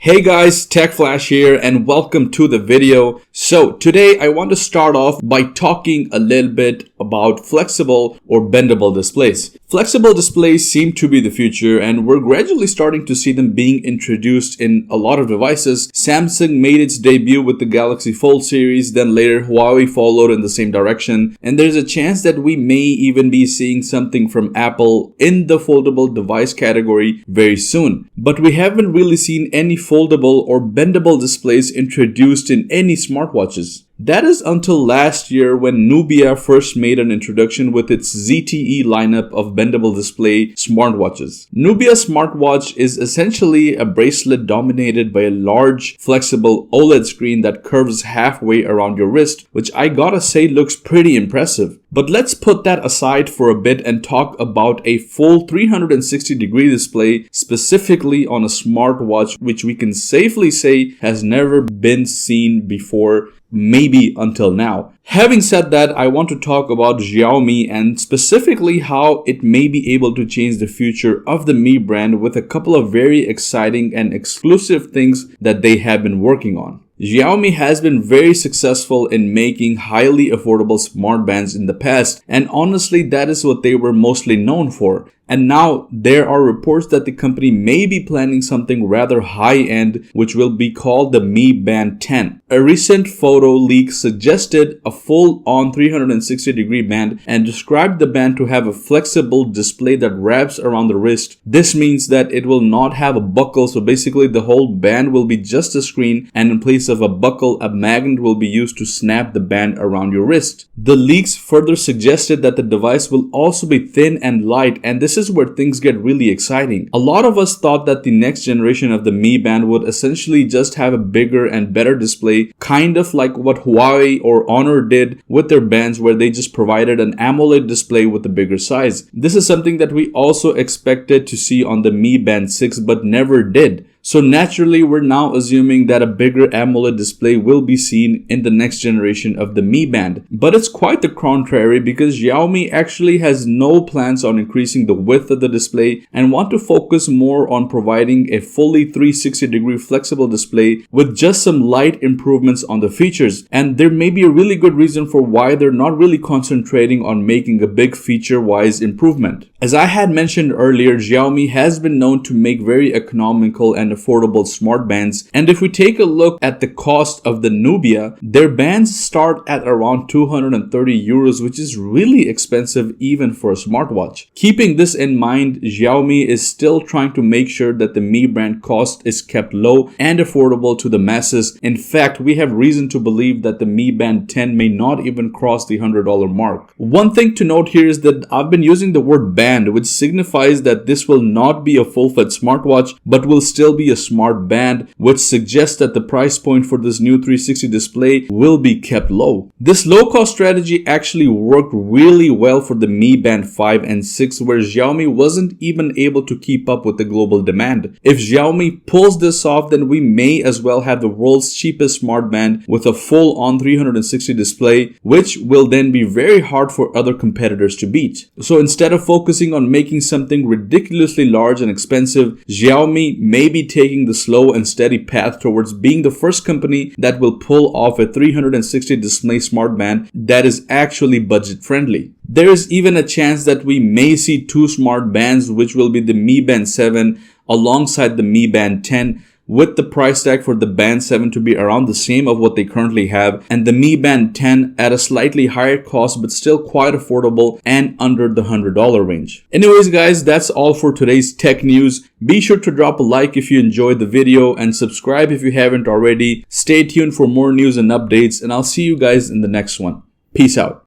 Hey guys, Tech Flash here and welcome to the video. So today I want to start off by talking a little bit about flexible or bendable displays. Flexible displays seem to be the future and we're gradually starting to see them being introduced in a lot of devices. Samsung made its debut with the Galaxy Fold series, then later Huawei followed in the same direction, and there's a chance that we may even be seeing something from Apple in the foldable device category very soon. But we haven't really seen any foldable or bendable displays introduced in any smartwatches. That is until last year when Nubia first made an introduction with its ZTE lineup of bendable display smartwatches. Nubia smartwatch is essentially a bracelet dominated by a large, flexible OLED screen that curves halfway around your wrist, which I gotta say looks pretty impressive. But let's put that aside for a bit and talk about a full 360-degree display specifically on a smartwatch, which we can safely say has never been seen before, maybe until now. Having said that, I want to talk about Xiaomi and specifically how it may be able to change the future of the Mi brand with a couple of very exciting and exclusive things that they have been working on. Xiaomi has been very successful in making highly affordable smartbands in the past, and honestly that is what they were mostly known for. And now there are reports that the company may be planning something rather high-end, which will be called the Miband X. A recent photo leak suggested a full-on 360-degree band and described the band to have a flexible display that wraps around the wrist. This means that it will not have a buckle, so basically the whole band will be just a screen, and in place of a buckle, a magnet will be used to snap the band around your wrist. The leaks further suggested that the device will also be thin and light, and this is where things get really exciting. A lot of us thought that the next generation of the Mi Band would essentially just have a bigger and better display, kind of like what Huawei or Honor did with their bands, where they just provided an AMOLED display with a bigger size. This is something that we also expected to see on the Mi Band 6 but never did. So naturally, we're now assuming that a bigger AMOLED display will be seen in the next generation of the Mi Band. But it's quite the contrary, because Xiaomi actually has no plans on increasing the width of the display and want to focus more on providing a fully 360-degree flexible display with just some light improvements on the features. And there may be a really good reason for why they're not really concentrating on making a big feature-wise improvement. As I had mentioned earlier, Xiaomi has been known to make very economical and affordable smart bands, and if we take a look at the cost of the Nubia, their bands start at around 230 euros, which is really expensive even for a smartwatch. Keeping this in mind, Xiaomi is still trying to make sure that the Mi brand cost is kept low and affordable to the masses. In fact, we have reason to believe that the Mi Band 10 may not even cross the $100 mark. One thing to note here is that I've been using the word band, which signifies that this will not be a full-fledged smartwatch but will still be a smart band, which suggests that the price point for this new 360 display will be kept low. This low-cost strategy actually worked really well for the Mi Band 5 and 6, where Xiaomi wasn't even able to keep up with the global demand. If Xiaomi pulls this off, then we may as well have the world's cheapest smart band with a full-on 360 display, which will then be very hard for other competitors to beat. So instead of focusing on making something ridiculously large and expensive, Xiaomi may be taking the slow and steady path towards being the first company that will pull off a 360 display smart band that is actually budget friendly. There is even a chance that we may see two smart bands, which will be the Mi Band 7 alongside the Mi Band 10, with the price tag for the Band 7 to be around the same of what they currently have, and the Mi Band 10 at a slightly higher cost but still quite affordable and under the $100 range. Anyways guys, that's all for today's tech news. Be sure to drop a like if you enjoyed the video and subscribe if you haven't already. Stay tuned for more news and updates, and I'll see you guys in the next one. Peace out.